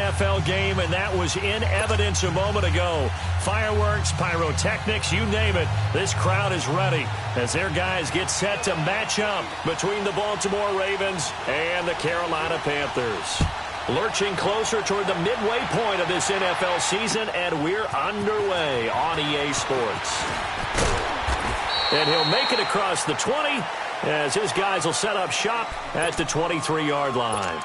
NFL game, and that was in evidence a moment ago. Fireworks, pyrotechnics, you name it. This crowd is ready as their guys get set to match up between the Baltimore Ravens and the Carolina Panthers. Lurching closer toward the midway point of this NFL season, and we're underway on EA Sports. And he'll make it across the 20 as his guys will set up shop at the 23-yard line.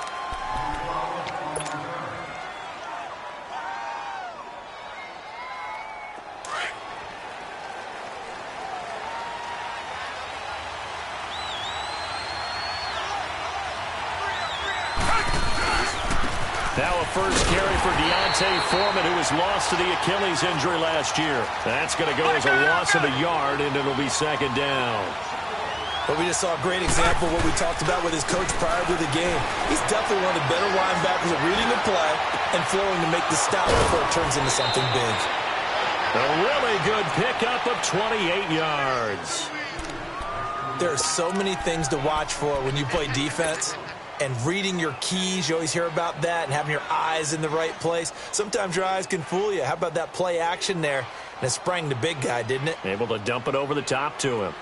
Now a first carry for Deontay Foreman, who was lost to the Achilles injury last year. That's going to go as a loss of a yard, and it'll be second down. But we just saw a great example of what we talked about with his coach prior to the game. He's definitely one of the better linebackers at reading the play and flowing to make the stop before it turns into something big. A really good pickup of 28 yards. There are so many things to watch for when you play defense. And reading your keys, you always hear about that, and having your eyes in the right place. Sometimes your eyes can fool you. How about that play action there? And it sprang the big guy, didn't it? Able to dump it over the top to him.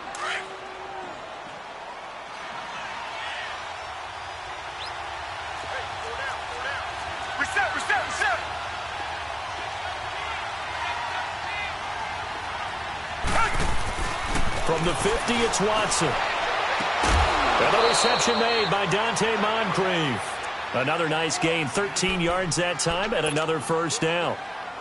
Reset. From the 50, it's Watson. Another reception made by Dante Moncrief. Another nice gain, 13 yards that time, and another first down.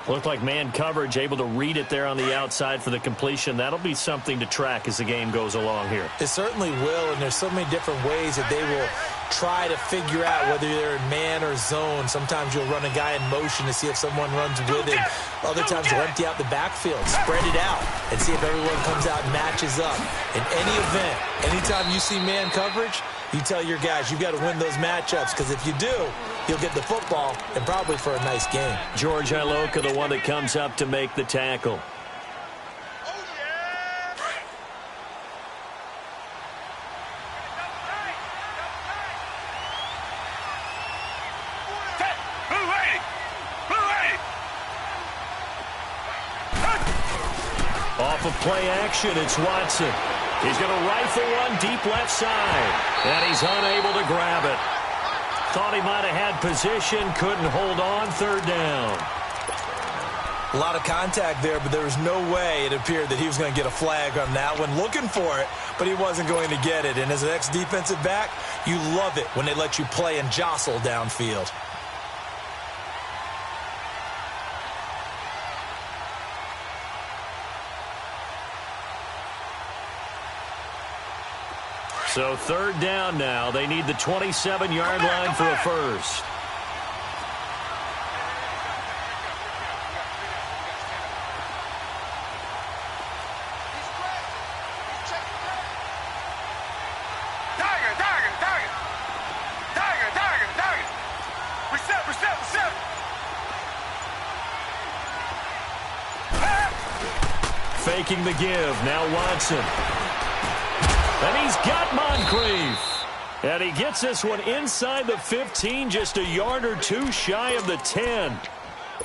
Looked like man coverage, able to read it there on the outside for the completion. That'll be something to track as the game goes along here. It certainly will, and there's so many different ways that they will try to figure out whether they're in man or zone. Sometimes you'll run a guy in motion to see if someone runs with him. Other times you'll empty out the backfield, spread it out, and see if everyone comes out and matches up. In any event, anytime you see man coverage, you tell your guys you've got to win those matchups, because if you do, you'll get the football and probably for a nice game. George Iloka, the one that comes up to make the tackle. Off of play action, it's Watson. He's going to rifle one deep left side, and he's unable to grab it. Thought he might have had position, couldn't hold on, third down. A lot of contact there, but there was no way it appeared that he was going to get a flag on that one. Looking for it, but he wasn't going to get it. And as an ex-defensive back, you love it when they let you play and jostle downfield. So third down now. They need the 27-yard line for a first. Reset. Faking the give. Now Watson. And he's got Moncrief. And he gets this one inside the 15, just a yard or two shy of the 10.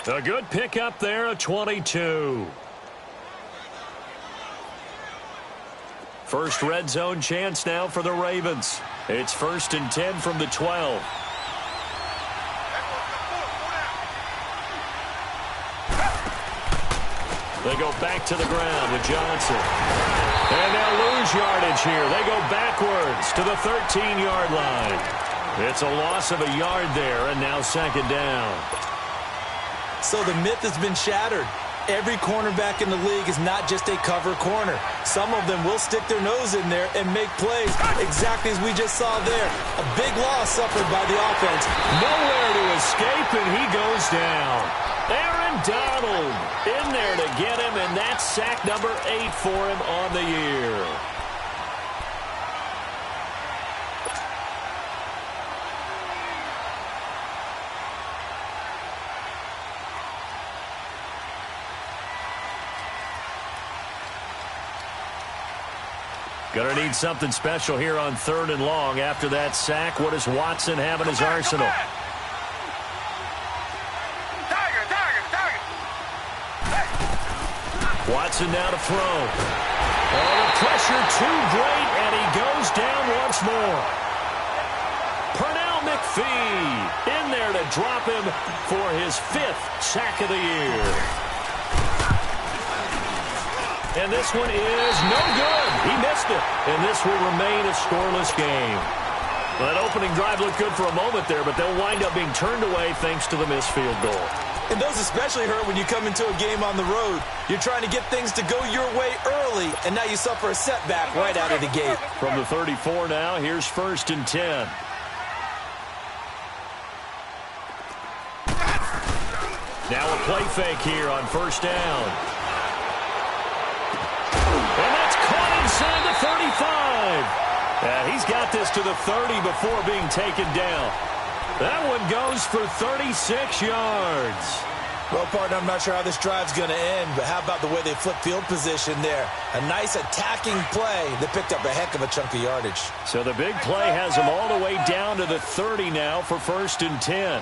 A good pickup there, a 22. First red zone chance now for the Ravens. It's 1st and 10 from the 12. They go back to the ground with Johnson. And they'll lose yardage here. They go backwards to the 13-yard line. It's a loss of a yard there, and now second down. So the myth has been shattered. Every cornerback in the league is not just a cover corner. Some of them will stick their nose in there and make plays exactly as we just saw there. A big loss suffered by the offense. Nowhere to escape, and he goes down. Aaron Donald in there to get him, and that's sack number 8 for him on the year. Going to need something special here on 3rd and long. After that sack, what does Watson have in his arsenal? Watson now to throw. Oh, the pressure too great, and he goes down once more. Pernell McPhee in there to drop him for his 5th sack of the year. And this one is no good. He missed it, and this will remain a scoreless game. Well, that opening drive looked good for a moment there, but they'll wind up being turned away thanks to the missed field goal. And those especially hurt when you come into a game on the road. You're trying to get things to go your way early, and now you suffer a setback right out of the gate. From the 34 now, here's 1st and 10. Now a play fake here on 1st down. And that's caught inside the 35. And he's got this to the 30 before being taken down. That one goes for 36 yards. Well, partner, I'm not sure how this drive's going to end, but how about the way they flip field position there? A nice attacking play that picked up a heck of a chunk of yardage. So the big play has them all the way down to the 30 now for 1st and 10.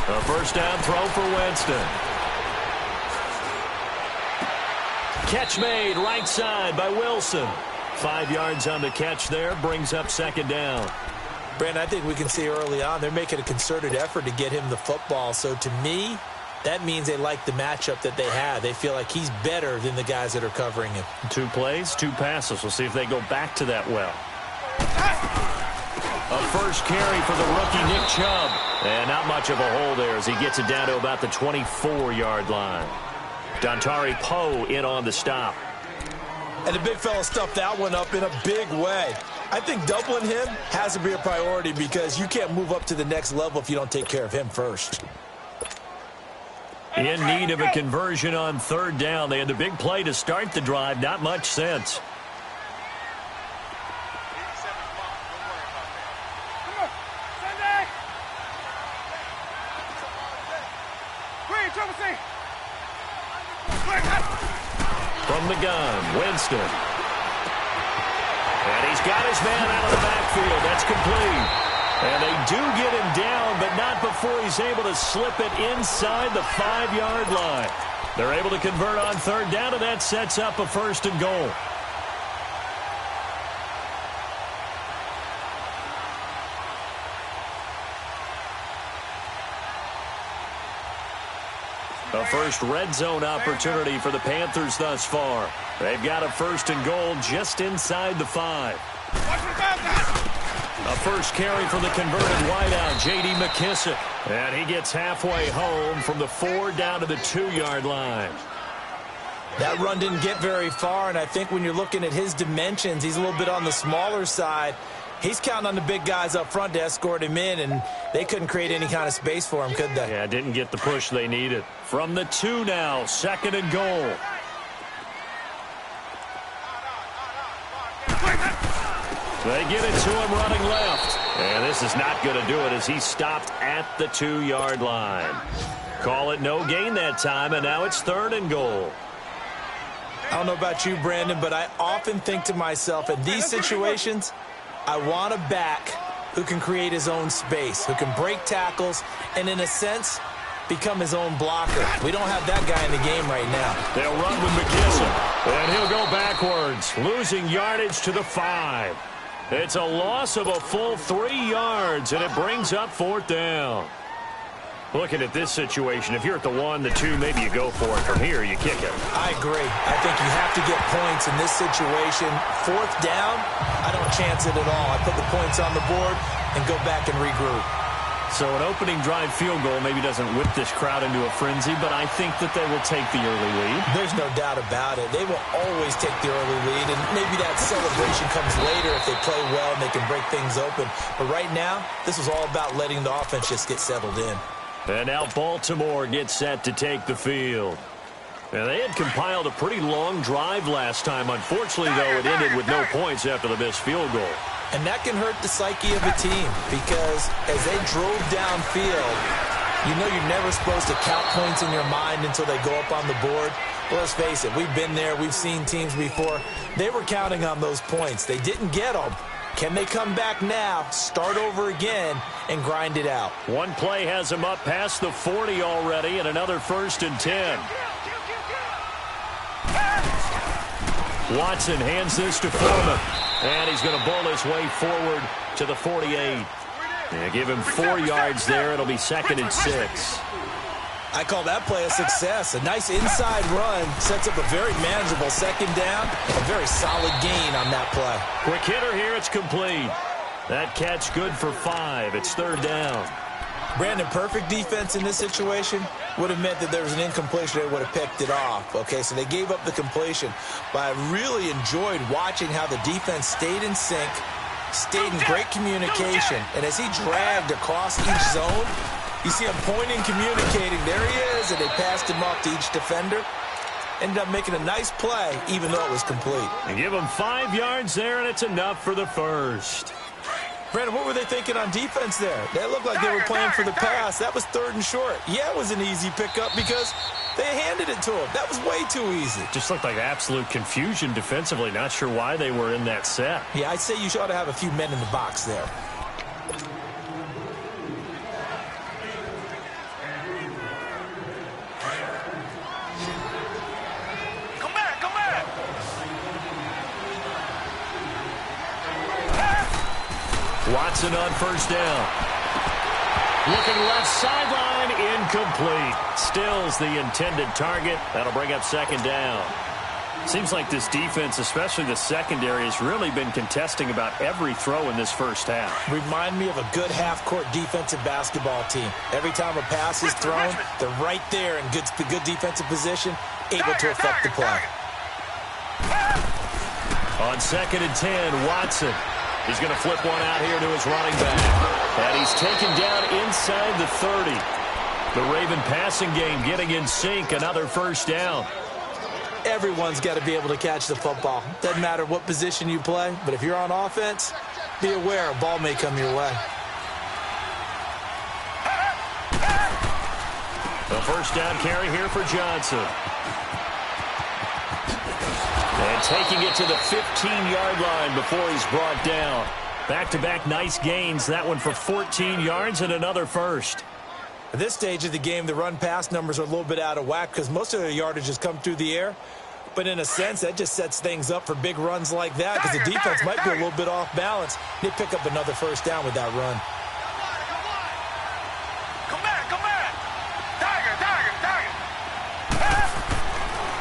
A 1st down throw for Winston. Catch made right side by Wilson. 5 yards on the catch there, brings up 2nd down. Brandon, I think we can see early on they're making a concerted effort to get him the football. So to me, that means they like the matchup that they have. They feel like he's better than the guys that are covering him. 2 plays, 2 passes. We'll see if they go back to that well. A 1st carry for the rookie Nick Chubb. And not much of a hole there as he gets it down to about the 24-yard line. Dontari Poe in on the stop. And the big fella stuffed that one up in a big way. I think doubling him has to be a priority because you can't move up to the next level if you don't take care of him first. In need of a conversion on 3rd down. They had the big play to start the drive. Not much sense. From the gun, Winston. And he's got his man out of the backfield. That's complete. And they do get him down, but not before he's able to slip it inside the 5-yard line. They're able to convert on 3rd down, and that sets up a 1st and goal. A first red zone opportunity for the Panthers thus far. They've got a 1st and goal just inside the 5. A 1st carry for the converted wideout, J.D. McKissick. And he gets halfway home from the 4 down to the 2-yard line. That run didn't get very far, and I think when you're looking at his dimensions, he's a little bit on the smaller side. He's counting on the big guys up front to escort him in, and they couldn't create any kind of space for him, could they? Yeah, didn't get the push they needed. From the 2 now, 2nd and goal. They get it to him running left. And this is not going to do it as he stopped at the 2-yard line. Call it no gain that time, and now it's 3rd and goal. I don't know about you, Brandon, but I often think to myself, in these situations, I want a back who can create his own space, who can break tackles, and in a sense, become his own blocker. We don't have that guy in the game right now. They'll run with McKissick, and he'll go backwards, losing yardage to the 5. It's a loss of a full 3 yards, and it brings up 4th down. Looking at this situation, if you're at the 1, the 2, maybe you go for it. From here, you kick it. I agree. I think you have to get points in this situation. 4th down, I don't chance it at all. I put the points on the board and go back and regroup. So an opening drive field goal maybe doesn't whip this crowd into a frenzy, but I think that they will take the early lead. There's no doubt about it. They will always take the early lead, and maybe that celebration comes later if they play well and they can break things open. But right now, this is all about letting the offense just get settled in. And now Baltimore gets set to take the field. And they had compiled a pretty long drive last time. Unfortunately, though, it ended with no points after the missed field goal. And that can hurt the psyche of a team because as they drove downfield, you know you're never supposed to count points in your mind until they go up on the board. Well, let's face it, we've been there. We've seen teams before. They were counting on those points. They didn't get them. Can they come back now, start over again, and grind it out? One play has him up past the 40 already, and another 1st and 10. Watson hands this to Foreman, and he's going to bowl his way forward to the 48. Give him 4 yards there. It'll be 2nd and 6. I call that play a success. A nice inside run sets up a very manageable 2nd down. A very solid gain on that play. Quick hitter here. It's complete. That catch good for 5. It's 3rd down. Brandon, perfect defense in this situation would have meant that there was an incompletion. They would have picked it off. Okay, so they gave up the completion. But I really enjoyed watching how the defense stayed in sync, stayed in great communication. And as he dragged across each zone, you see him pointing, communicating. There he is, and they passed him off to each defender. Ended up making a nice play, even though it was complete. And give him 5 yards there, and it's enough for the 1st. Brandon, what were they thinking on defense there? They looked like they were playing for the pass. That was 3rd and short. Yeah, it was an easy pickup because they handed it to him. That was way too easy. Just looked like absolute confusion defensively. Not sure why they were in that set. Yeah, I'd say you ought to have a few men in the box there. Watson on 1st down. Looking left sideline, incomplete. Stills the intended target. That'll bring up 2nd down. Seems like this defense, especially the secondary, has really been contesting about every throw in this 1st half. Remind me of a good half-court defensive basketball team. Every time a pass is thrown, they're right there in good defensive position, able to affect the play. On 2nd and 10, Watson. He's going to flip one out here to his running back. And he's taken down inside the 30. The Raven passing game getting in sync. Another 1st down. Everyone's got to be able to catch the football. Doesn't matter what position you play, but if you're on offense, be aware a ball may come your way. The 1st down carry here for Johnson. And taking it to the 15-yard line before he's brought down. Back-to-back nice gains. That one for 14 yards and another 1st. At this stage of the game, the run-pass numbers are a little bit out of whack because most of the yardage has come through the air. But in a sense, that just sets things up for big runs like that because the defense might be a little bit off balance. They pick up another 1st down with that run.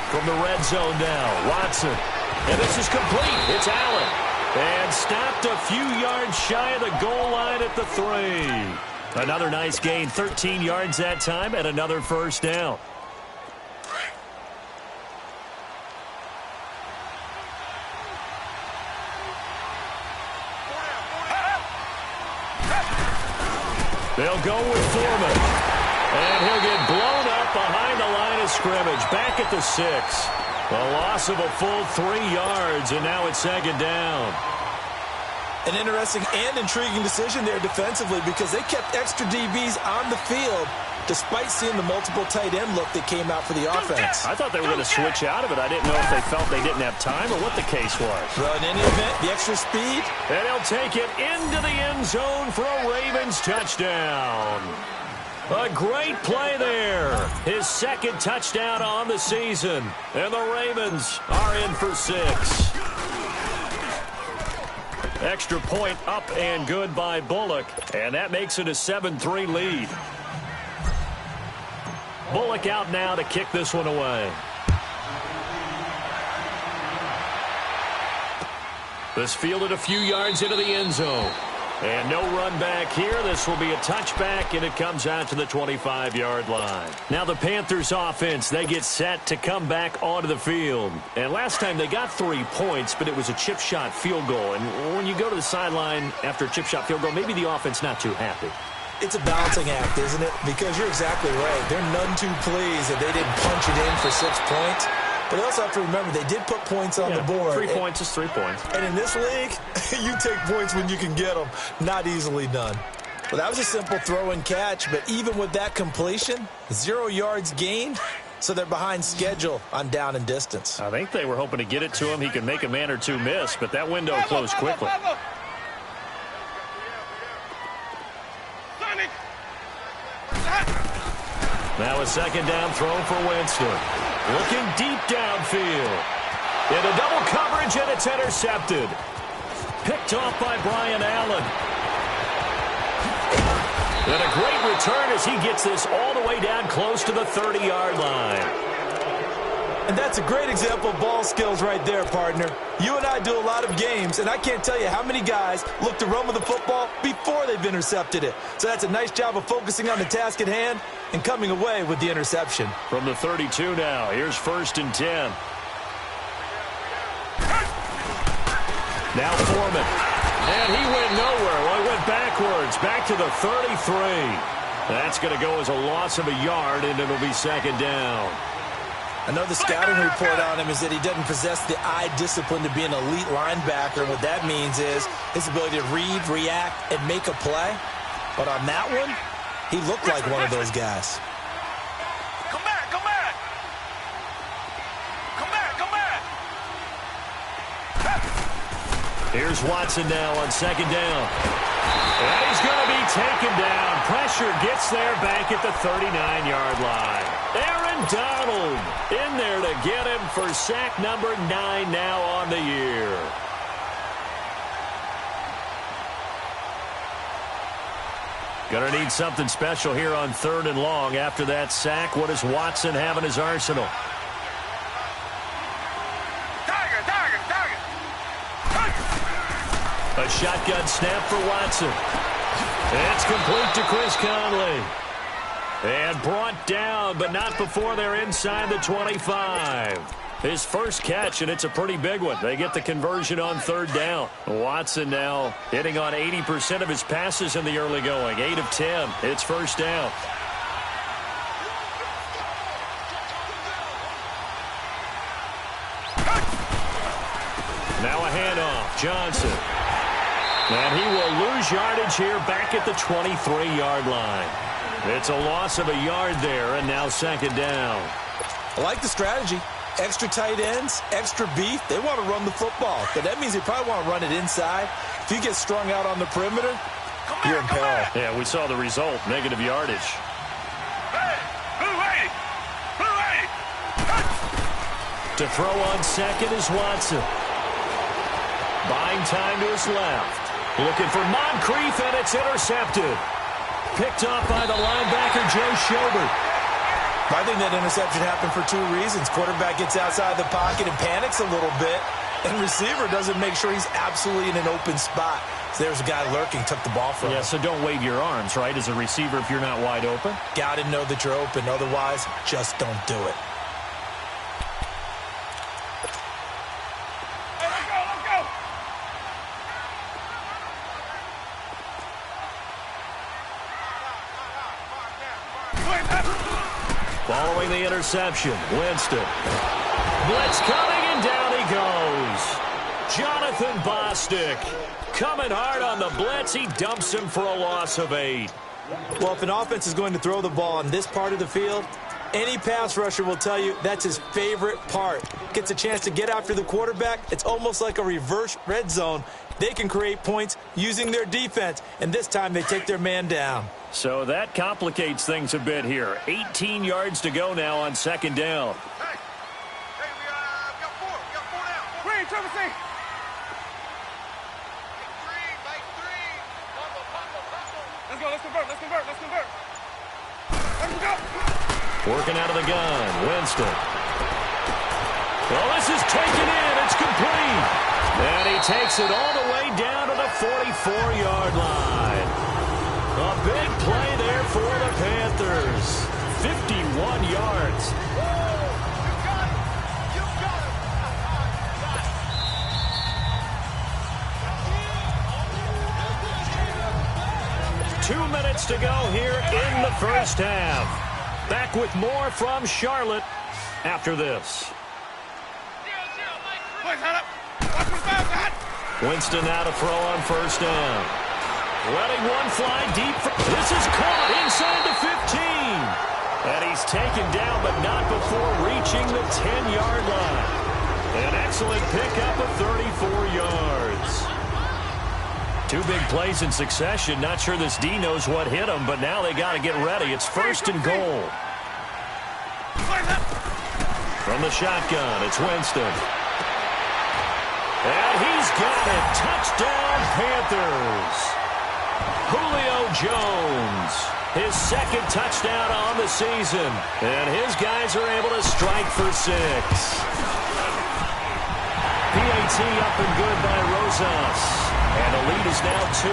From the red zone now, Watson. And this is complete. It's Allen. And stopped a few yards shy of the goal line at the 3. Another nice gain, 13 yards that time, and another 1st down. They'll go with Foreman. And he'll get blown up behind the line of scrimmage. Back at the 6. A loss of a full 3 yards, and now it's 2nd down. An interesting and intriguing decision there defensively because they kept extra DBs on the field despite seeing the multiple tight end look that came out for the offense. I thought they were going to switch out of it. I didn't know if they felt they didn't have time or what the case was. Well, in any event, the extra speed. And he'll take it into the end zone for a Ravens touchdown. A great play there. His 2nd touchdown on the season. And the Ravens are in for 6. Extra point up and good by Bullock. And that makes it a 7-3 lead. Bullock out now to kick this one away. This fielded a few yards into the end zone. And no run back here. This will be a touchback, and it comes out to the 25-yard line. Now the Panthers offense, they get set to come back onto the field. And last time they got 3 points, but it was a chip shot field goal. And when you go to the sideline after a chip shot field goal, maybe the offense not too happy. It's a balancing act, isn't it? Because you're exactly right. They're none too pleased that they didn't punch it in for 6 points. But they also have to remember they did put points on the board. 3 points is 3 points. And in this league, you take points when you can get them. Not easily done. Well, that was a simple throw and catch, but even with that completion, 0 yards gained, so they're behind schedule on down and distance. I think they were hoping to get it to him. He could make a man or two miss, but that window closed quickly. Now a second down throw for Winston. Looking deep downfield. Into double coverage, and it's intercepted. Picked off by Brian Allen. And a great return as he gets this all the way down close to the 30-yard line. And that's a great example of ball skills right there, partner. You and I do a lot of games, and I can't tell you how many guys look to run with the football before they've intercepted it. So that's a nice job of focusing on the task at hand and coming away with the interception. From the 32 now, here's 1st and 10. Now Foreman. And he went nowhere. Well, he went backwards, back to the 33. That's going to go as a loss of a yard, and it'll be 2nd down. I know the scouting report on him is that he doesn't possess the eye discipline to be an elite linebacker. What that means is his ability to read, react, and make a play. But on that one, he looked like one of those guys. Come back, come back. Come back, come back. Here's Watson now on 2nd down. And he's going to be taken down. Pressure gets there back at the 39-yard line. Aaron Donald in there to get him for sack number 9 now on the year. Going to need something special here on 3rd and long. After that sack, what does Watson have in his arsenal? A shotgun snap for Watson. It's complete to Chris Conley. And brought down, but not before they're inside the 25. His first catch, and it's a pretty big one. They get the conversion on 3rd down. Watson now hitting on 80% of his passes in the early going. 8 of 10. It's 1st down. Now a handoff. Johnson. And he will lose yardage here back at the 23-yard line. It's a loss of a yard there, and now 2nd down. I like the strategy. Extra tight ends, extra beef. They want to run the football, but that means they probably want to run it inside. If you get strung out on the perimeter, you're in peril. Yeah, we saw the result, negative yardage. To throw on 2nd is Watson. Buying time to his left. Looking for Moncrief, and it's intercepted. Picked off by the linebacker, Joe Schobert. I think that interception happened for 2 reasons. Quarterback gets outside the pocket and panics a little bit, and receiver doesn't make sure he's absolutely in an open spot. So there's a guy lurking, took the ball from him. Yeah, so don't wave your arms, right, as a receiver if you're not wide open. Got to know that you're open. Otherwise, just don't do it. Following the interception, Winston. Blitz coming, and down he goes. Jonathan Bostic coming hard on the blitz. He dumps him for a loss of 8. Well, if an offense is going to throw the ball on this part of the field, any pass rusher will tell you that's his favorite part. Gets a chance to get after the quarterback. It's almost like a reverse red zone. They can create points using their defense, and this time they take their man down. So that complicates things a bit here. 18 yards to go now on 2nd down. Hey, we got 4. We got 4 down. Green, Trevor, see. Big 3. Let's go, let's convert. Let's convert. Let's go. Working out of the gun, Winston. Well, this is taken in. It's complete. And he takes it all the way down to the 44-yard line. A big play there for the Panthers. 51 yards. You got it. 2 minutes to go here in the first half. Back with more from Charlotte after this. Winston now to throw on 1st down. Letting one fly deep. This is caught inside the 15. And he's taken down, but not before reaching the 10-yard line. An excellent pickup of 34 yards. 2 big plays in succession. Not sure this D knows what hit him, but now they got to get ready. It's 1st and goal. From the shotgun, it's Winston. And he's got it. Touchdown, Panthers. Julio Jones, his second touchdown on the season. And his guys are able to strike for 6. PAT up and good by Rosas. And the lead is now 2.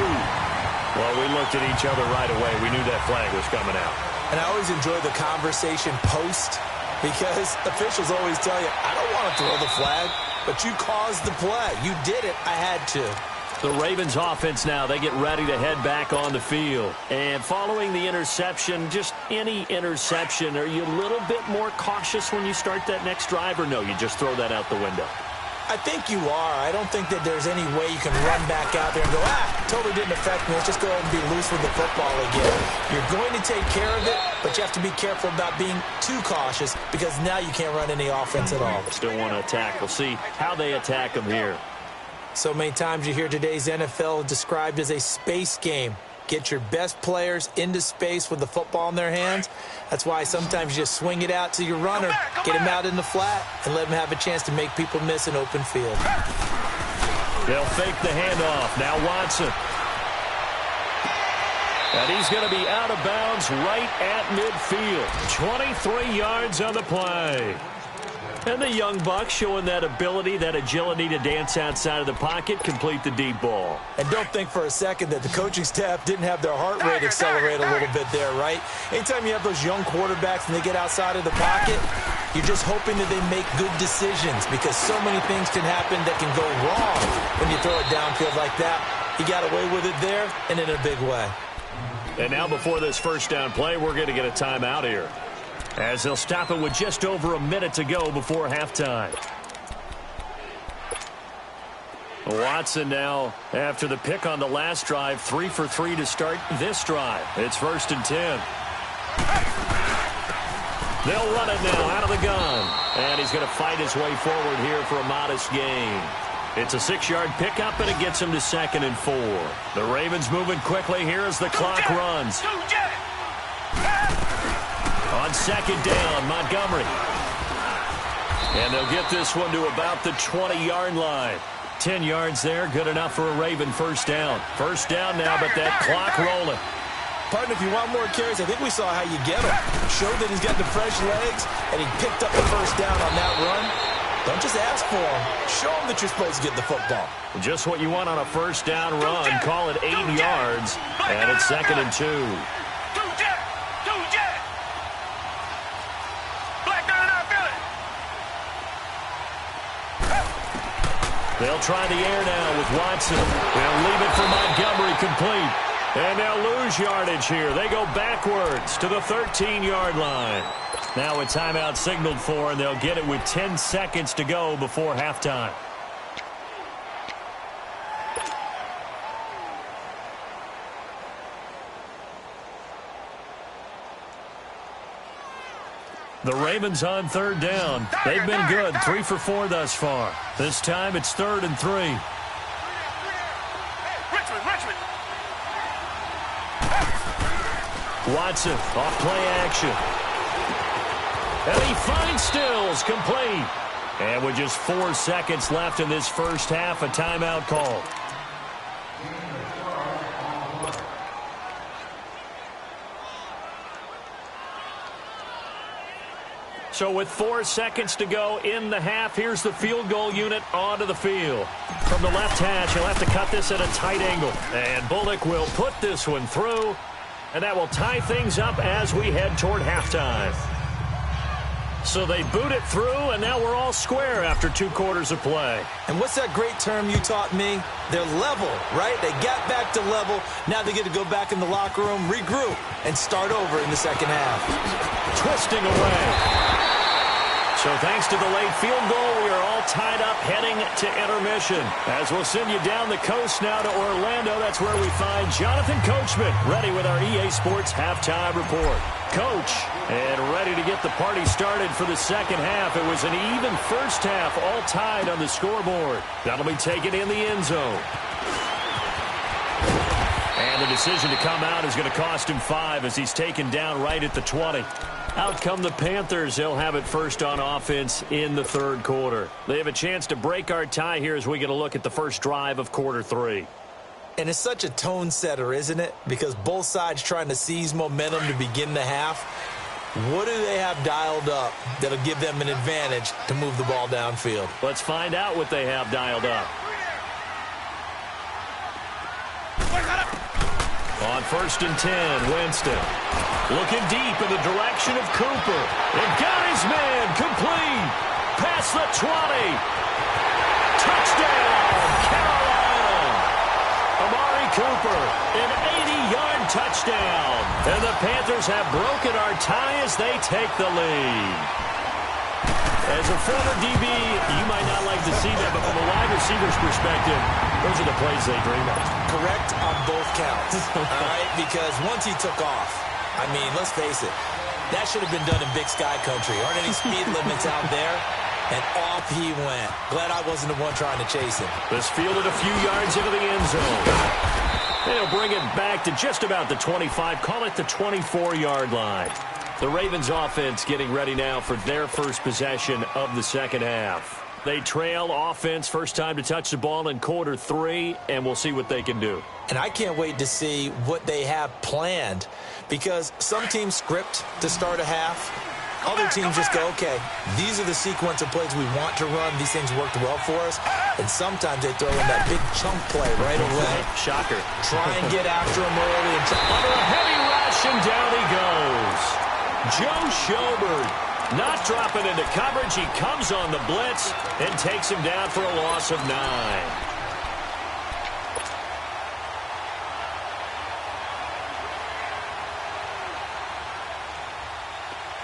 Well, we looked at each other right away. We knew that flag was coming out. And I always enjoy the conversation post, because officials always tell you, I don't want to throw the flag, but you caused the play. You did it. I had to. The Ravens offense now, they get ready to head back on the field. And following the interception, just any interception, are you a little bit more cautious when you start that next drive, or no, you just throw that out the window? I think you are. I don't think that there's any way you can run back out there and go, totally didn't affect me. Let's just go ahead and be loose with the football again. You're going to take care of it, but you have to be careful about being too cautious, because now you can't run any offense at all. Still want to attack. We'll see how they attack them here. So many times you hear today's NFL described as a space game. Get your best players into space with the football in their hands. That's why sometimes you just swing it out to your runner, get him out in the flat, and let him have a chance to make people miss an open field. They'll fake the handoff. Now Watson. And he's going to be out of bounds right at midfield. 23 yards on the play. And the young buck showing that ability, that agility to dance outside of the pocket, complete the deep ball. And don't think for a second that the coaching staff didn't have their heart rate accelerate a little bit there, right? Anytime you have those young quarterbacks and they get outside of the pocket, you're just hoping that they make good decisions, because so many things can happen that can go wrong when you throw it downfield like that. He got away with it there and in a big way. And now before this first down play, we're going to get a timeout here, as they'll stop it with just over a minute to go before halftime. Watson now, after the pick on the last drive, 3 for 3 to start this drive. It's 1st and 10. They'll run it now out of the gun. And he's going to fight his way forward here for a modest gain. It's a 6-yard pickup, and it gets him to 2nd and 4. The Ravens moving quickly here as the clock runs. On 2nd down, Montgomery. And they'll get this one to about the 20-yard line. 10 yards there, good enough for a Raven first down. First down now, but that clock rolling. Partner, if you want more carries, I think we saw how you get him. Showed that he's got the fresh legs, and he picked up the first down on that run. Don't just ask for him. Show him that you're supposed to get the football. Just what you want on a first down run. Call it 8 yards, and it's 2nd and 2. They'll try the air now with Watson. They'll leave it for Montgomery complete. And they'll lose yardage here. They go backwards to the 13-yard line. Now a timeout signaled for, and they'll get it with 10 seconds to go before halftime. The Ravens on 3rd down. They've been good, 3 for 4 thus far. This time it's 3rd and 3. Watson off play action. And he finds Stills complete. And with just 4 seconds left in this first half, a timeout call. So with 4 seconds to go in the half, here's the field goal unit onto the field. From the left hash, he'll have to cut this at a tight angle. And Bullock will put this one through. And that will tie things up as we head toward halftime. So they boot it through, and now we're all square after 2 quarters of play. And what's that great term you taught me? They're level, right? They got back to level. Now they get to go back in the locker room, regroup, and start over in the second half. Twisting away. So thanks to the late field goal, we are all tied up heading to intermission. As we'll send you down the coast now to Orlando, that's where we find Jonathan Coachman ready with our EA Sports Halftime Report. Coach, and ready to get the party started for the second half. It was an even first half, all tied on the scoreboard. That'll be taken in the end zone. And And the decision to come out is going to cost him 5 as he's taken down right at the 20. Out come the Panthers. They'll have it first on offense in the third quarter. They have a chance to break our tie here as we get a look at the first drive of quarter 3. And it's such a tone setter, isn't it? Because both sides trying to seize momentum to begin the half. What do they have dialed up that'll give them an advantage to move the ball downfield? Let's find out what they have dialed up. On 1st and 10, Winston. Looking deep in the direction of Cooper. And got his man complete. Past the 20. Touchdown, Carolina. Amari Cooper, an 80-yard touchdown. And the Panthers have broken our tie as they take the lead. As a former DB, you might not like to see that, but from a wide receiver's perspective, those are the plays they dream of. Correct on both counts, all right? Because once he took off, I mean, let's face it, that should have been done in Big Sky Country. Aren't any speed limits out there? And off he went. Glad I wasn't the one trying to chase him. This fielded a few yards into the end zone. They'll bring it back to just about the 25, call it the 24-yard line. The Ravens offense getting ready now for their first possession of the second half. They trail offense, first time to touch the ball in quarter 3, and we'll see what they can do. And I can't wait to see what they have planned, because some teams script to start a half. Other teams just go, okay, these are the sequence of plays we want to run. These things worked well for us. And sometimes they throw in that big chunk play right away. Shocker. Try and get after him early. And under a heavy rush, and down he goes. Joe Schobert not dropping into coverage. He comes on the blitz and takes him down for a loss of 9.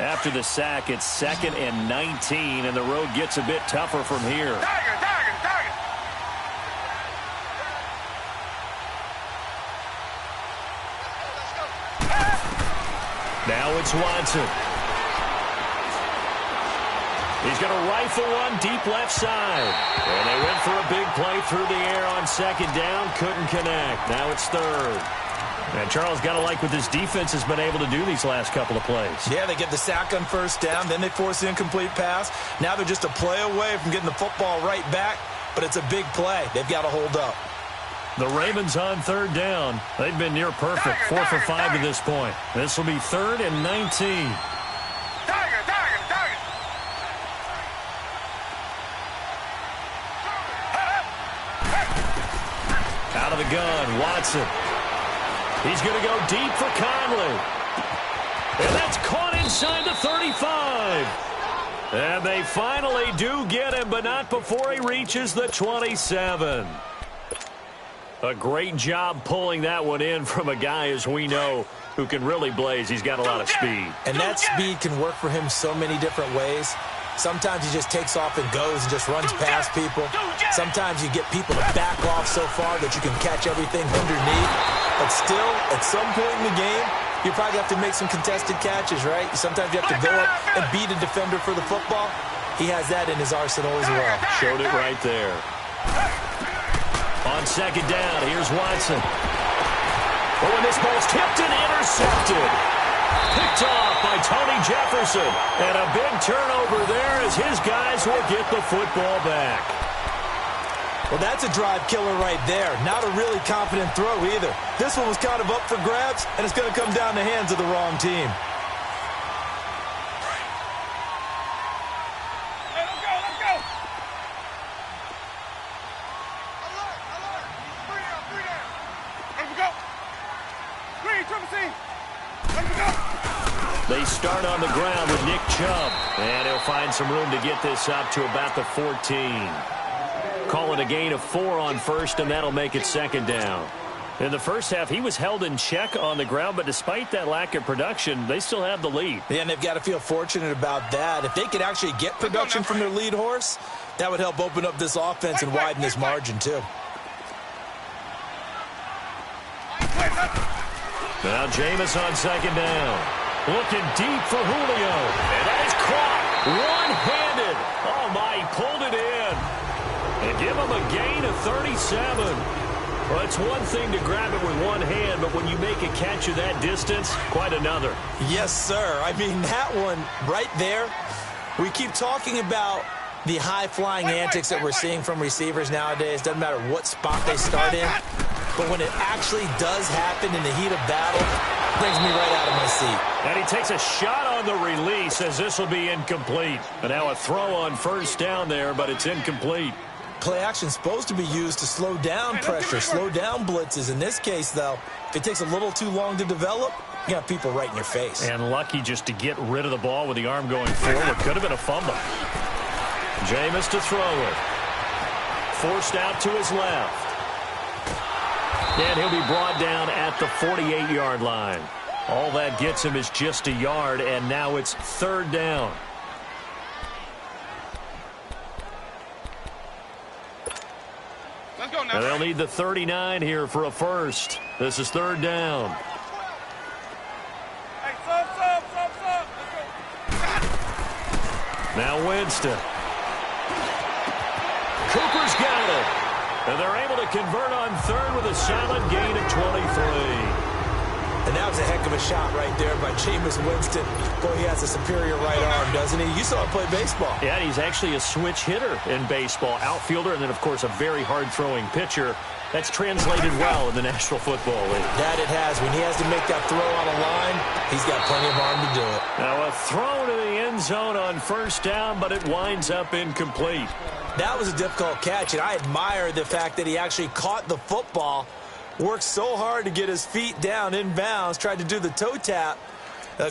After the sack, it's 2nd and 19, and the road gets a bit tougher from here. Target. Now it's Watson. He's going to rifle one deep left side. And they went for a big play through the air on 2nd down. Couldn't connect. Now it's 3rd. And Charles, got to like what this defense has been able to do these last couple of plays. Yeah, they get the sack on 1st down. Then they force the incomplete pass. Now they're just a play away from getting the football right back. But it's a big play. They've got to hold up. The Ravens on 3rd down. They've been near perfect. 4 for 5 to this point. This will be 3rd and 19. Out of the gun, Watson. He's going to go deep for Conley. And that's caught inside the 35. And they finally do get him, but not before he reaches the 27. A great job pulling that one in from a guy, as we know, who can really blaze. He's got a lot of speed. And that speed can work for him so many different ways. Sometimes he just takes off and goes and just runs past people. Sometimes you get people to back off so far that you can catch everything underneath. But still, at some point in the game, you probably have to make some contested catches, right? Sometimes you have to go up and beat a defender for the football. He has that in his arsenal as well. Showed it right there. On 2nd down, here's Watson. Oh, and this ball's tipped and intercepted. Picked off by Tony Jefferson. And a big turnover there as his guys will get the football back. Well, that's a drive killer right there. Not a really confident throw either. This one was kind of up for grabs, and it's going to come down the hands of the wrong team. Hey, let's go. Alert. 3 down. Let's go. 3, triple C. Let's go. They start on the ground with Nick Chubb. And he'll find some room to get this up to about the 14. Call it a gain of 4 on 1st, and that'll make it 2nd down. In the first half, he was held in check on the ground, but despite that lack of production, they still have the lead. Yeah, and they've got to feel fortunate about that. If they could actually get production from their lead horse, that would help open up this offense and widen this margin, too. Now Jameis on 2nd down. Looking deep for Julio. And that is caught one-handed. Oh, my, he pulled it in. And give him a gain of 37. Well, it's one thing to grab it with one hand, but when you make a catch of that distance, quite another. Yes, sir. I mean, that one right there, we keep talking about the high-flying antics that we're seeing from receivers nowadays. Doesn't matter what spot they start in, but when it actually does happen in the heat of battle, it brings me right out of my seat. And he takes a shot on the release as this will be incomplete. And now a throw on first down there, but it's incomplete. Play action is supposed to be used to slow down pressure, slow down blitzes. In this case, though, if it takes a little too long to develop, you got people right in your face. And lucky just to get rid of the ball with the arm going forward. Could have been a fumble. Jameis to throw it. Forced out to his left. And he'll be brought down at the 48-yard line. All that gets him is just a yard, and now it's third down. And they'll need the 39 here for a first. This is third down. Hey, stop. Now Winston. Cooper's got it. And they're able to convert on third with a solid gain of 23. And that was a heck of a shot right there by Jameis Winston. Boy, he has a superior right arm, doesn't he? You saw him play baseball. Yeah, he's actually a switch hitter in baseball. Outfielder, and then, of course, a very hard-throwing pitcher. That's translated well in the National Football League. That it has. When he has to make that throw on a line, he's got plenty of arm to do it. Now a throw to the end zone on first down, but it winds up incomplete. That was a difficult catch, and I admire the fact that he actually caught the football, worked so hard to get his feet down inbounds, tried to do the toe tap.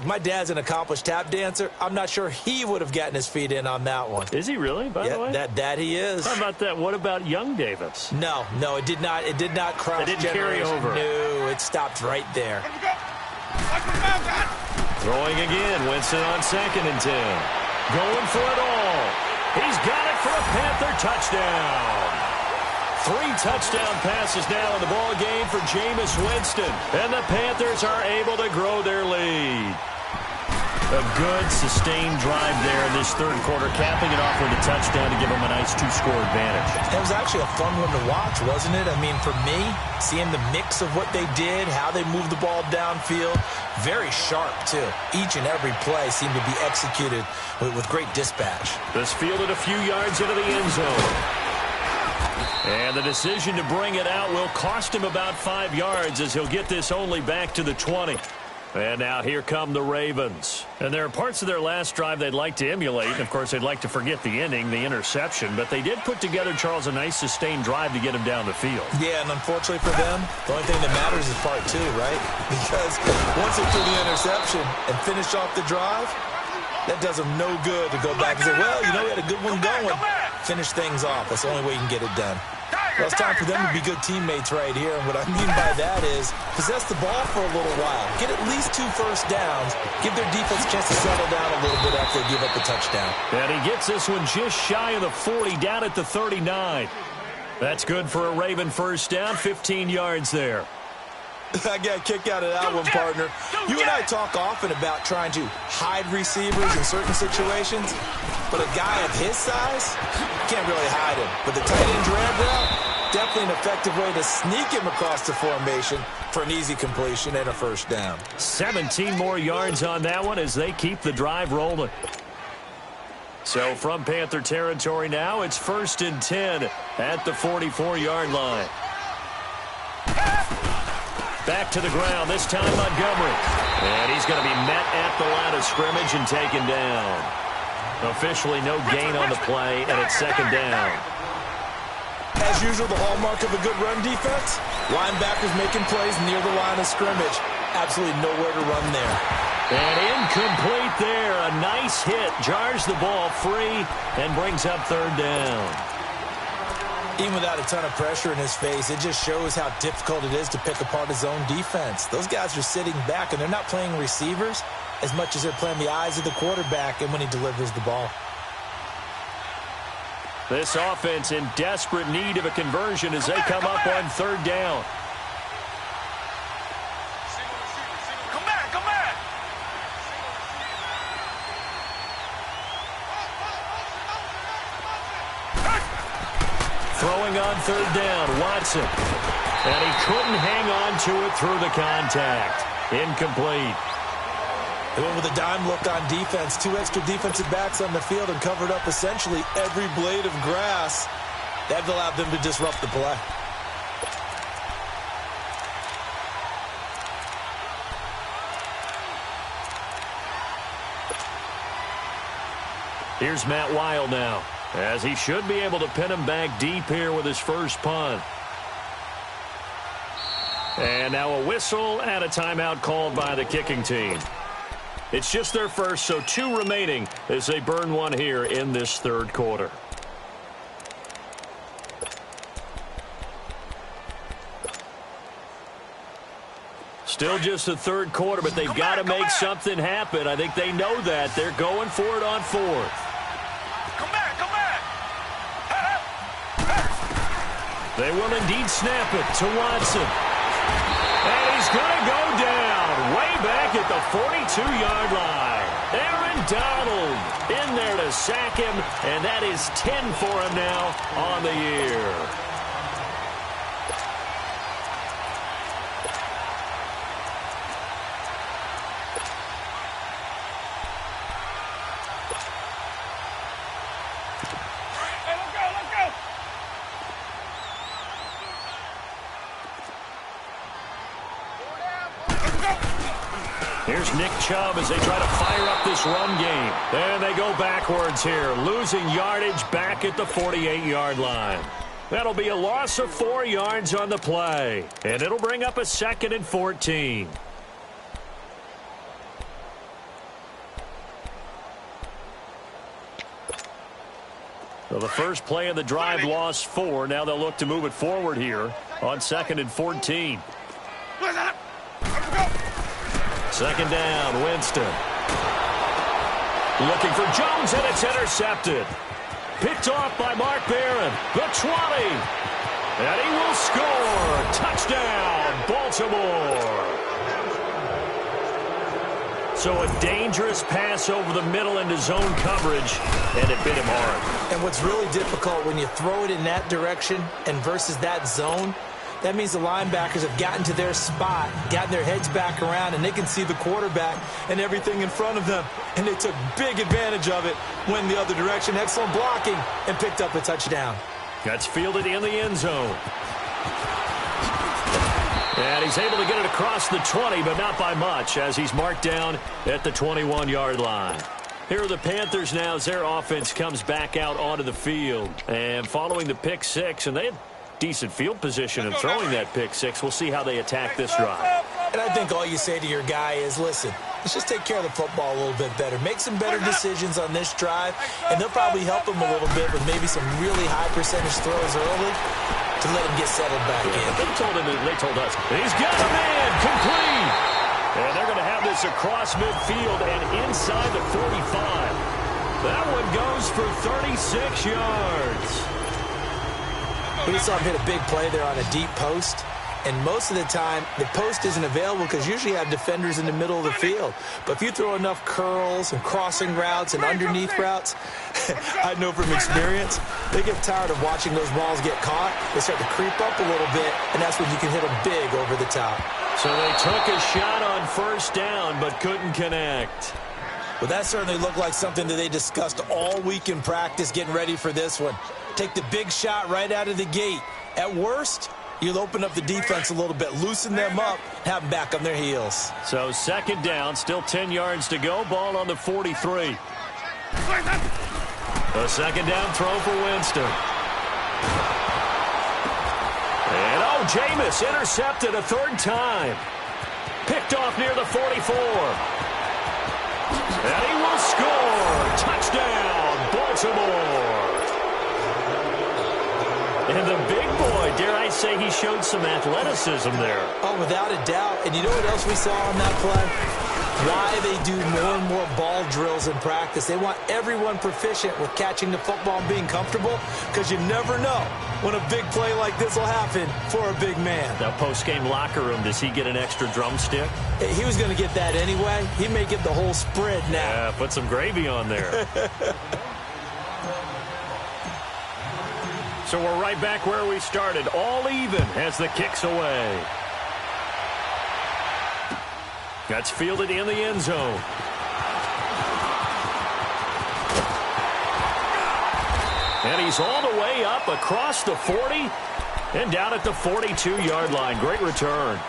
My dad's an accomplished tap dancer. I'm not sure he would have gotten his feet in on that one. Is he really, by the way? That he is. How about that? What about young Davis? No, it did not. It did not cross. It didn't carry over. No, it stopped right there. Throwing again. Winston on 2nd and 10. Going for it all. He's got it for a Panther touchdown. 3 touchdown passes now in the ball game for Jameis Winston. And the Panthers are able to grow their lead. A good, sustained drive there in this third quarter, capping it off with a touchdown to give them a nice 2-score advantage. It was actually a fun one to watch, wasn't it? I mean, for me, seeing the mix of what they did, how they moved the ball downfield, very sharp, too. Each and every play seemed to be executed with great dispatch. This fielded a few yards into the end zone. And the decision to bring it out will cost him about 5 yards as he'll get this only back to the 20. And now here come the Ravens. And there are parts of their last drive they'd like to emulate. And, of course, they'd like to forget the ending, the interception. But they did put together, Charles, a nice sustained drive to get him down the field. Yeah, and unfortunately for them, the only thing that matters is part 2, right? Because once they threw the interception and finished off the drive, that does them no good to go back and say, well, you know, we had a good one going. Finish things off. That's the only way you can get it done. Well, it's time for them to be good teammates right here. And what I mean by that is possess the ball for a little while. Get at least 2 first downs. Give their defense a chance to settle down a little bit after they give up the touchdown. And he gets this one just shy of the 40, down at the 39. That's good for a Raven first down, 15 yards there. I got a kick out of that one, partner. You and I talk often about trying to hide receivers in certain situations, but a guy of his size, can't really hide him. But the tight end drag route, definitely an effective way to sneak him across the formation for an easy completion and a first down. 17 more yards on that one as they keep the drive rolling. So from Panther territory now, it's 1st and 10 at the 44-yard line. Back to the ground, this time Montgomery. And he's going to be met at the line of scrimmage and taken down. Officially no gain on the play, and it's 2nd down. As usual, the hallmark of a good run defense, linebackers making plays near the line of scrimmage. Absolutely nowhere to run there. And incomplete there. A nice hit. Jars the ball free and brings up 3rd down. Even without a ton of pressure in his face, it just shows how difficult it is to pick apart his own defense. Those guys are sitting back, and they're not playing receivers as much as they're playing the eyes of the quarterback and when he delivers the ball. This offense in desperate need of a conversion as they come up on 3rd down. Come back. Throwing on 3rd down, Watson. And he couldn't hang on to it through the contact. Incomplete. They went with a dime look on defense. 2 extra defensive backs on the field and covered up essentially every blade of grass. That allowed them to disrupt the play. Here's Matt Weil now, as he should be able to pin him back deep here with his first punt. And now a whistle and a timeout called by the kicking team. It's just their first, so 2 remaining as they burn one here in this third quarter. Still just the third quarter, but they've got to make something happen. I think they know that. They're going for it on 4th. Come back, come back. They will indeed snap it to Watson. And he's going to go down way back at the 42-yard line. Aaron Donald in there to sack him, and that is 10 for him now on the year. Here's Nick Chubb as they try to fire up this run game. And they go backwards here, losing yardage back at the 48-yard line. That'll be a loss of 4 yards on the play. And it'll bring up a 2nd and 14. So the first play of the drive lost 4. Now they'll look to move it forward here on 2nd and 14. What's that? Second down, Winston. Looking for Jones, and it's intercepted. Picked off by Mark Barron. The 20. And he will score. Touchdown, Baltimore. So a dangerous pass over the middle into zone coverage, and it bit him hard. And what's really difficult when you throw it in that direction and versus that zone, that means the linebackers have gotten to their spot, gotten their heads back around, and they can see the quarterback and everything in front of them. And they took big advantage of it, went the other direction, excellent blocking, and picked up a touchdown. That's fielded in the end zone. And he's able to get it across the 20, but not by much, as he's marked down at the 21-yard line. Here are the Panthers now as their offense comes back out onto the field. And following the pick 6, and they had decent field position in throwing that pick 6. We'll see how they attack this drive. And I think all you say to your guy is, listen, let's just take care of the football a little bit better. Make some better decisions on this drive, and they'll probably help him a little bit with maybe some really high percentage throws early to let him get settled back in. They told us. He's got a man complete. And they're going to have this across midfield and inside the 45. That one goes for 36 yards. We saw him hit a big play there on a deep post. And most of the time, the post isn't available because usually you have defenders in the middle of the field. But if you throw enough curls and crossing routes and underneath routes, I know from experience, they get tired of watching those balls get caught. They start to creep up a little bit, and that's when you can hit them big over the top. So they took a shot on first down but couldn't connect. Well, that certainly looked like something that they discussed all week in practice getting ready for this one. Take the big shot right out of the gate. At worst, you'll open up the defense a little bit, loosen them up, have them back on their heels. So second down, still 10 yards to go. Ball on the 43. A second down throw for Winston. And Jameis intercepted a third time. Picked off near the 44. And he will score. Touchdown, Baltimore. And the big boy, dare I say, he showed some athleticism there. Oh, without a doubt. And you know what else we saw on that play? Why they do more and more ball drills in practice. They want everyone proficient with catching the football and being comfortable, because you never know when a big play like this will happen for a big man. Now, post-game locker room, does he get an extra drumstick? He was going to get that anyway. He may get the whole spread now. Yeah, put some gravy on there. So we're right back where we started. All even as the kick's away. That's fielded in the end zone. And he's all the way up across the 40 and down at the 42-yard line. Great return.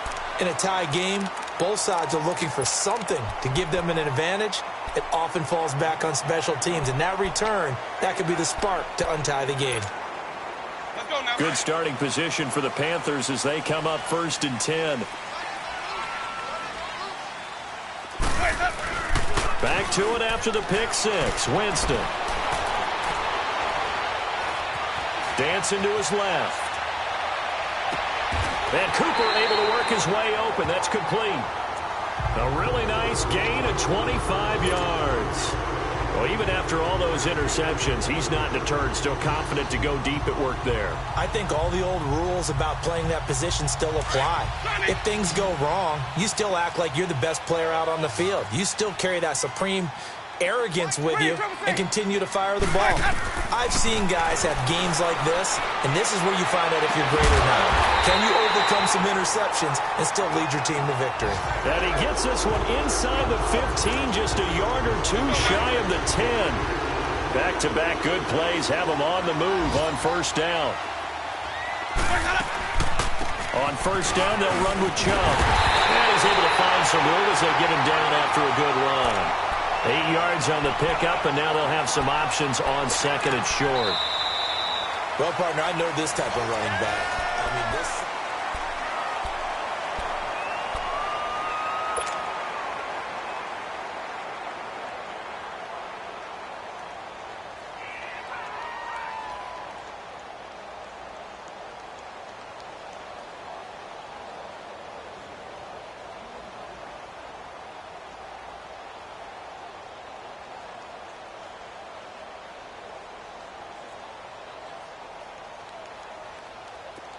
In a tie game, both sides are looking for something to give them an advantage. It often falls back on special teams, and that return, that could be the spark to untie the game. Let's go now. Good starting position for the Panthers as they come up 1st and 10. Back to it after the pick six. Winston. Dancing to his left. And Cooper able to work his way open. That's complete. A really nice gain of 25 yards. Well, even after all those interceptions, he's not deterred, still confident to go deep at work there. I think all the old rules about playing that position still apply. If things go wrong, you still act like you're the best player out on the field. You still carry that supreme arrogance with you and continue to fire the ball. I've seen guys have games like this, and this is where you find out if you're great or not. Can you overcome some interceptions and still lead your team to victory? And he gets this one inside the 15, just a yard or two shy of the 10. Back-to-back good plays have him on the move on 1st down. On 1st down, they'll run with Chubb. And he's able to find some room as they get him down after a good run. 8 yards on the pickup, and now they'll have some options on 2nd and short. Well, partner, I know this type of running back. I mean, this...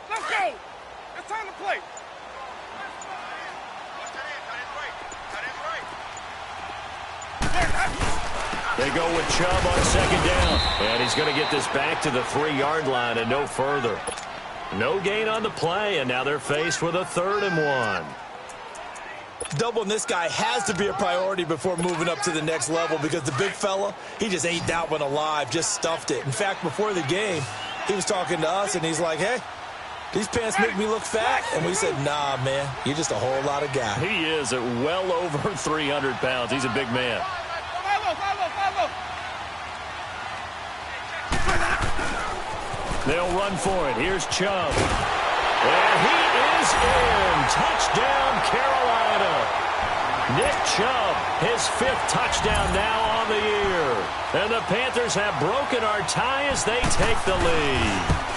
Let's go. It's time to play. They go with Chubb on 2nd down. And he's going to get this back to the 3-yard line and no further. No gain on the play, and now they're faced with a 3rd and 1. Doubling this guy has to be a priority before moving up to the next level because the big fella, he just ate that one alive, just stuffed it. In fact, before the game, he was talking to us, and he's like, hey, these pants make me look fat. And we said, nah, man, you're just a whole lot of guy. He is at well over 300 pounds. He's a big man. Follow. They'll run for it. Here's Chubb. And he is in. Touchdown, Carolina. Nick Chubb, his 5th touchdown now on the year. And the Panthers have broken our tie as they take the lead.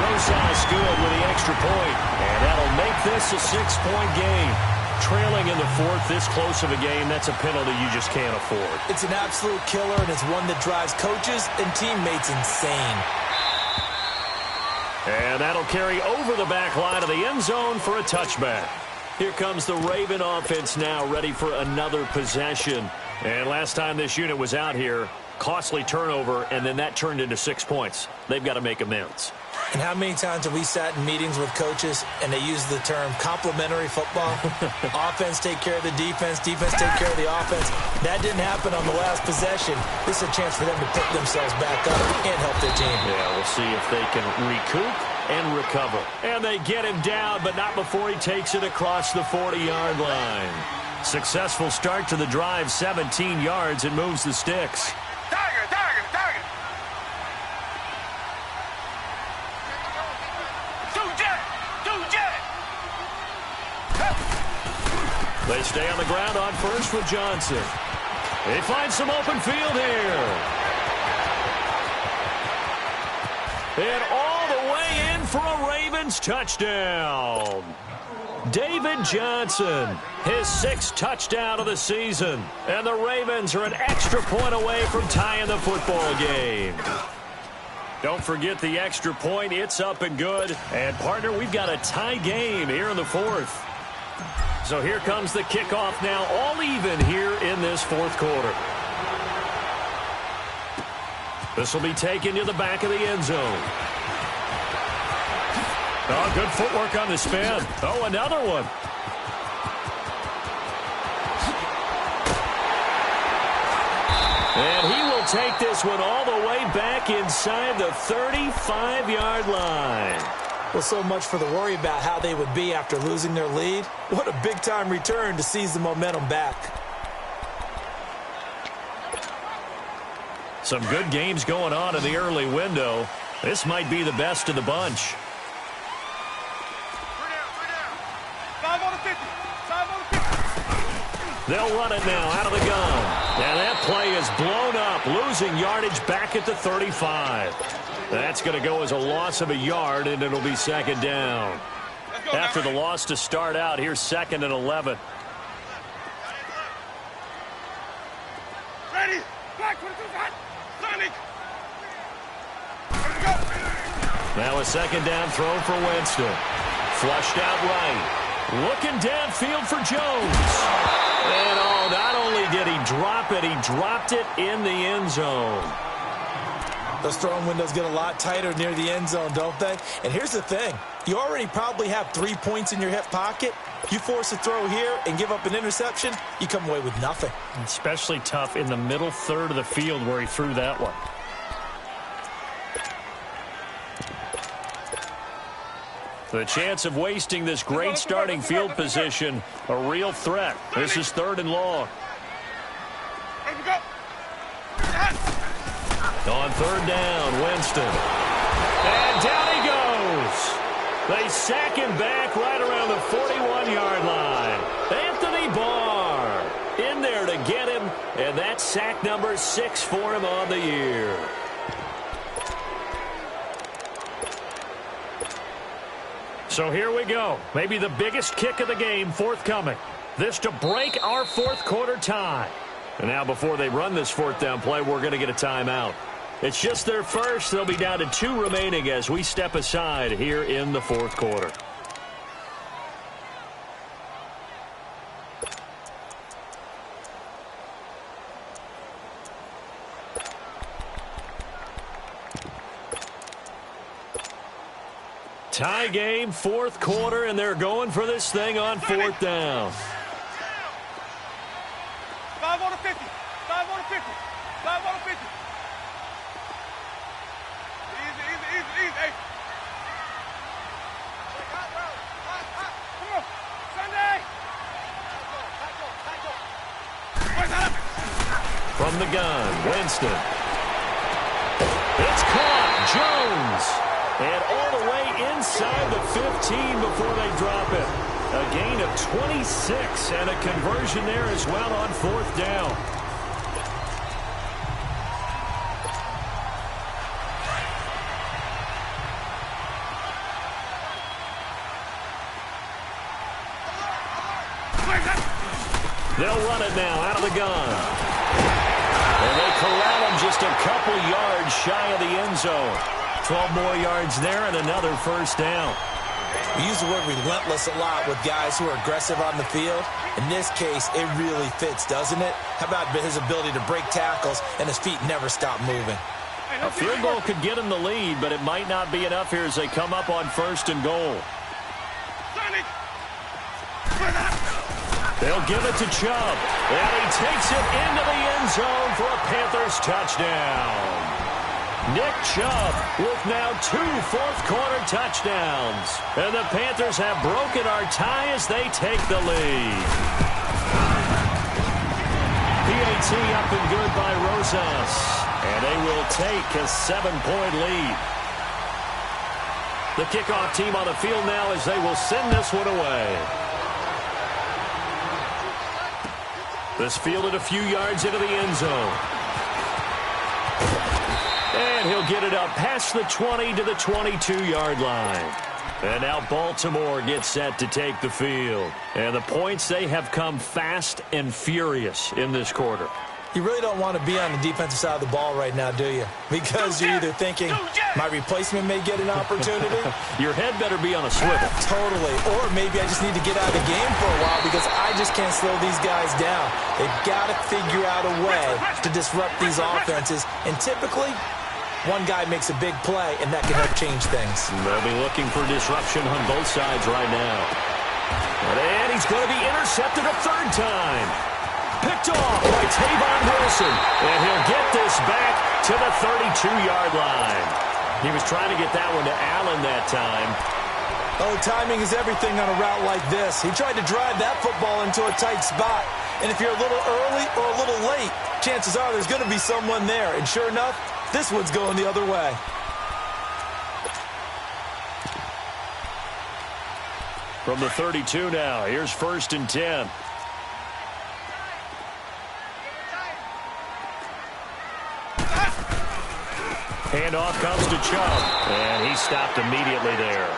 Rosas good with the extra point, and that'll make this a 6-point game. Trailing in the 4th, this close of a game, that's a penalty you just can't afford. It's an absolute killer, and it's one that drives coaches and teammates insane. And that'll carry over the back line of the end zone for a touchback. Here comes the Raven offense now, ready for another possession. And last time this unit was out here, costly turnover, and then that turned into 6 points. They've got to make amends. And how many times have we sat in meetings with coaches and they use the term complementary football? Offense take care of the defense, defense take care of the offense. That didn't happen on the last possession. This is a chance for them to pick themselves back up and help their team. Yeah, we'll see if they can recoup and recover. And they get him down, but not before he takes it across the 40-yard line. Successful start to the drive, 17 yards, and moves the sticks. Target. They stay on the ground on 1st with Johnson. They find some open field here. And all the way in for a Ravens touchdown. David Johnson, his 6th touchdown of the season. And the Ravens are an extra point away from tying the football game. Don't forget the extra point. It's up and good. And, partner, we've got a tie game here in the 4th. So here comes the kickoff now, all even here in this 4th quarter. This will be taken to the back of the end zone. Oh, good footwork on the spin. Oh, another one. And he will take this one all the way back inside the 35-yard line. Well, so much for the worry about how they would be after losing their lead. What a big-time return to seize the momentum back. Some good games going on in the early window. This might be the best of the bunch. 5 on the 50. 5 on the 50. They'll run it now out of the gun. And that play is blown up, losing yardage back at the 35. That's going to go as a loss of a yard, and it'll be second down. After the loss to start out, here's 2nd and 11. Ready. Black 22 hot. Sonic. Ready to go. Now a second down throw for Winston. Flushed out right. Looking downfield for Jones. And oh, not only did he drop it, he dropped it in the end zone. Those throwing windows get a lot tighter near the end zone, don't they? And here's the thing. You already probably have 3 points in your hip pocket. You force a throw here and give up an interception, you come away with nothing. Especially tough in the middle third of the field where he threw that one. The chance of wasting this great starting field position, a real threat. This is 3rd and long. Ready to go. On 3rd down, Winston. And down he goes. They sack him back right around the 41-yard line. Anthony Barr in there to get him, and that's sack number 6 for him on the year. So here we go. Maybe the biggest kick of the game forthcoming. This to break our 4th quarter tie. And now before they run this 4th down play, we're going to get a timeout. It's just their first. They'll be down to 2 remaining as we step aside here in the 4th quarter. Tie game, 4th quarter, and they're going for this thing on 4th down. 5 on the 50. 5 on the 50. 5 on the 50. Easy. Hey. Come on. Sunday. From the gun, Winston. It's caught. Jones. And all the way inside the 15 before they drop it. A gain of 26 and a conversion there as well on 4th down. They'll run it now out of the gun. And they corral him just a couple yards shy of the end zone. 12 more yards there and another 1st down. We use the word relentless a lot with guys who are aggressive on the field. In this case, it really fits, doesn't it? How about his ability to break tackles and his feet never stop moving? A field goal could get him the lead, but it might not be enough here as they come up on 1st and goal. They'll give it to Chubb. And he takes it into the end zone for a Panthers touchdown. Nick Chubb with now 2 fourth-quarter touchdowns. And the Panthers have broken our tie as they take the lead. PAT up and good by Rosas. And they will take a 7-point lead. The kickoff team on the field now as they will send this one away. This fielded a few yards into the end zone. And he'll get it up past the 20 to the 22-yard line. And now Baltimore gets set to take the field. And the points, they have come fast and furious in this quarter. You really don't want to be on the defensive side of the ball right now, do you? Because you're either thinking, my replacement may get an opportunity. Your head better be on a swivel. Totally. Or maybe I just need to get out of the game for a while because I just can't slow these guys down. They've got to figure out a way to disrupt these offenses. And typically, One guy makes a big play, and that can help change things. They'll be looking for disruption on both sides right now. And he's going to be intercepted a third time. Picked off by Tavon Wilson. And he'll get this back to the 32-yard line. He was trying to get that one to Allen that time. Oh, timing is everything on a route like this. He tried to drive that football into a tight spot. And if you're a little early or a little late, chances are there's going to be someone there. And sure enough, this one's going the other way. From the 32 now, here's 1st and 10. Handoff comes to Chubb, and he stopped immediately there.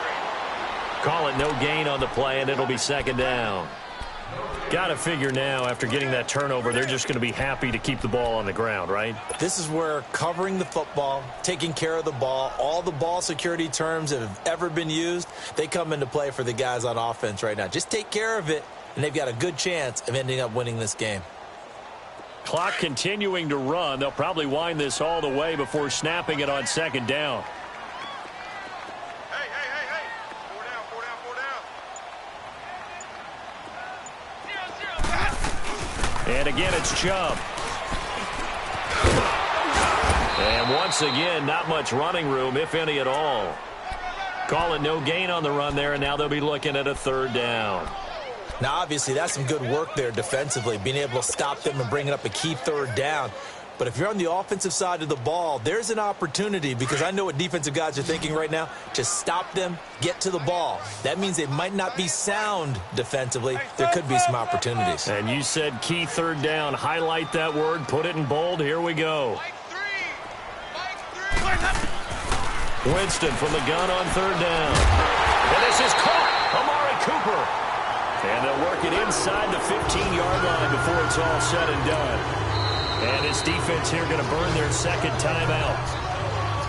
Call it no gain on the play, and it'll be 2nd down. Got to figure now, after getting that turnover, they're just going to be happy to keep the ball on the ground, right? This is where covering the football, taking care of the ball, all the ball security terms that have ever been used, they come into play for the guys on offense right now. Just take care of it, and they've got a good chance of ending up winning this game. Clock continuing to run. They'll probably wind this all the way before snapping it on 2nd down. Hey. 4 down. And again, it's Chubb. And once again, not much running room, if any at all. Call it no gain on the run there, and now they'll be looking at a 3rd down. Now, obviously, that's some good work there defensively, being able to stop them and bringing up a key 3rd down. But if you're on the offensive side of the ball, there's an opportunity, because I know what defensive guys are thinking right now, to stop them, get to the ball. That means they might not be sound defensively. There could be some opportunities. And you said key 3rd down. Highlight that word. Put it in bold. Here we go. Winston from the gun on 3rd down. And this is caught. Amari Cooper. And they'll work it inside the 15-yard line before it's all said and done. And this defense here going to burn their 2nd timeout.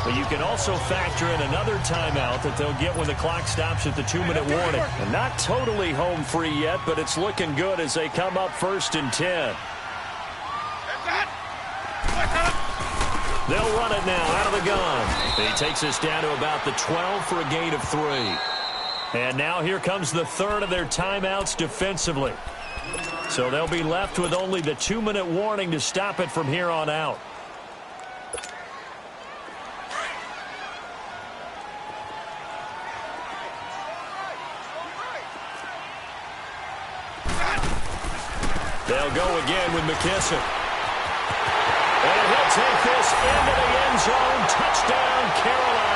But you can also factor in another timeout that they'll get when the clock stops at the 2-minute warning. And not totally home free yet, but it's looking good as they come up 1st and 10. They'll run it now out of the gun. He takes us down to about the 12 for a gain of 3. And now here comes the 3rd of their timeouts defensively. So they'll be left with only the 2-minute warning to stop it from here on out. They'll go again with McKissick. And he'll take this into the end zone. Touchdown, Carolina.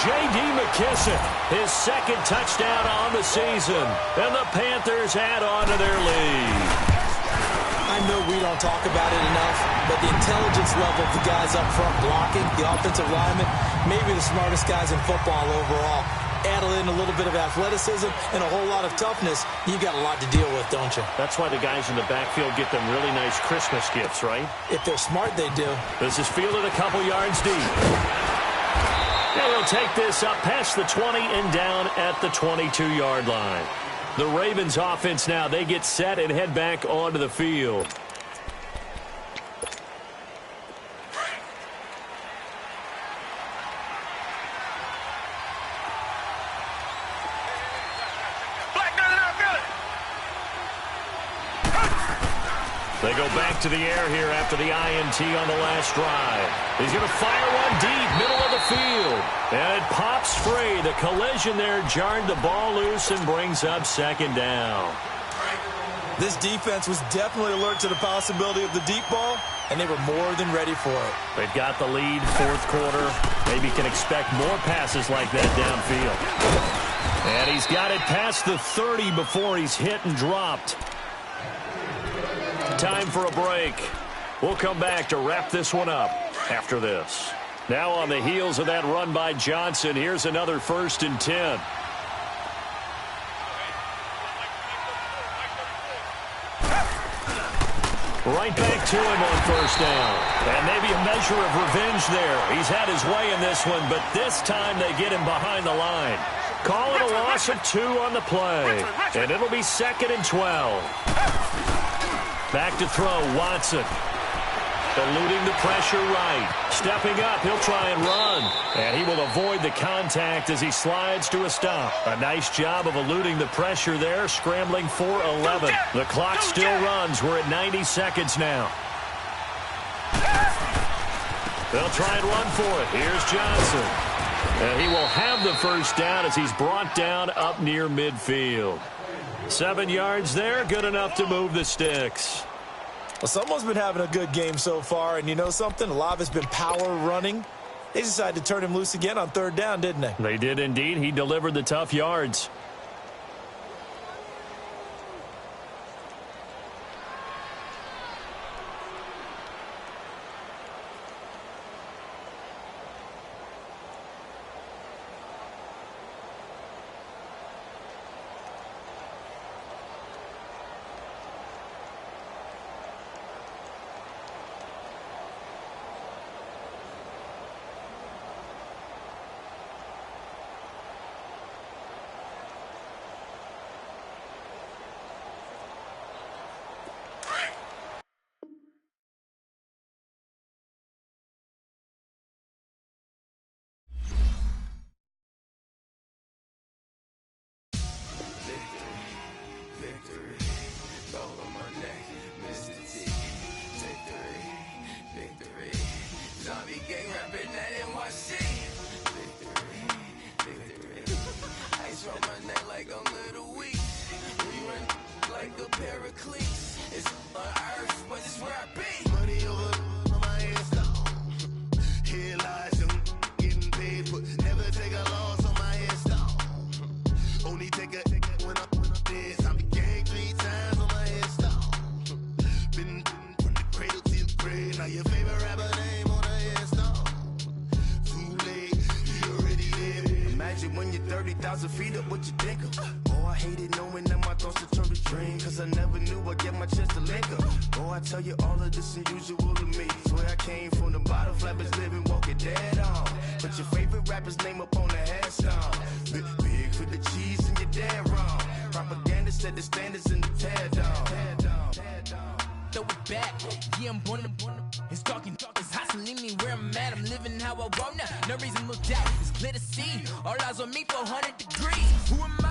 J.D. McKissick, his 2nd touchdown on the season. And the Panthers add on to their lead. I know we don't talk about it enough, but the intelligence level of the guys up front blocking, the offensive linemen, maybe the smartest guys in football overall. Add in a little bit of athleticism and a whole lot of toughness, you got a lot to deal with, don't you? That's why the guys in the backfield get them really nice Christmas gifts, right? If they're smart, they do. This is fielded a couple yards deep. And he'll take this up past the 20 and down at the 22-yard line. The Ravens offense now, they get set and head back onto the field. They go back to the air here after the INT on the last drive. He's going to fire one deep, middle of the field. And it pops free. The collision there jarred the ball loose and brings up 2nd down. This defense was definitely alert to the possibility of the deep ball, and they were more than ready for it. They've got the lead, 4th quarter. Maybe can expect more passes like that downfield. And he's got it past the 30 before he's hit and dropped. Time for a break. We'll come back to wrap this one up after this. Now on the heels of that run by Johnson, here's another 1st and 10. Right back to him on 1st down. And maybe a measure of revenge there. He's had his way in this one, but this time they get him behind the line. Call it a loss of 2 on the play. And it'll be 2nd and 12. Back to throw, Watson. Eluding the pressure right. Stepping up, he'll try and run. And he will avoid the contact as he slides to a stop. A nice job of eluding the pressure there, scrambling for 11. The clock still runs. We're at 90 seconds now. They'll try and run for it. Here's Johnson. And he will have the first down as he's brought down up near midfield. 7 yards there, good enough to move the sticks. Well, someone's been having a good game so far, and you know something? A lot of it's been power running. They decided to turn him loose again on third down, didn't they? They did indeed. He delivered the tough yards. When you're 30,000 feet up, what you think of? Oh, I hated knowing that my thoughts had turned to dream, cause I never knew I'd get my chance to link up. Oh, I tell you all of this unusual to me. Swear I came from the bottom, flappers living, walking dead on. Put your favorite rapper's name up on the headstone. Big for the cheese and you're dead wrong. Propaganda set the standards in the tear down. Throw it back, yeah, I'm born to it's talking, it's hustling me where I'm at. I'm living how I want now. No reason to look down, it's clear to see. All eyes on me for 100 degrees. Who am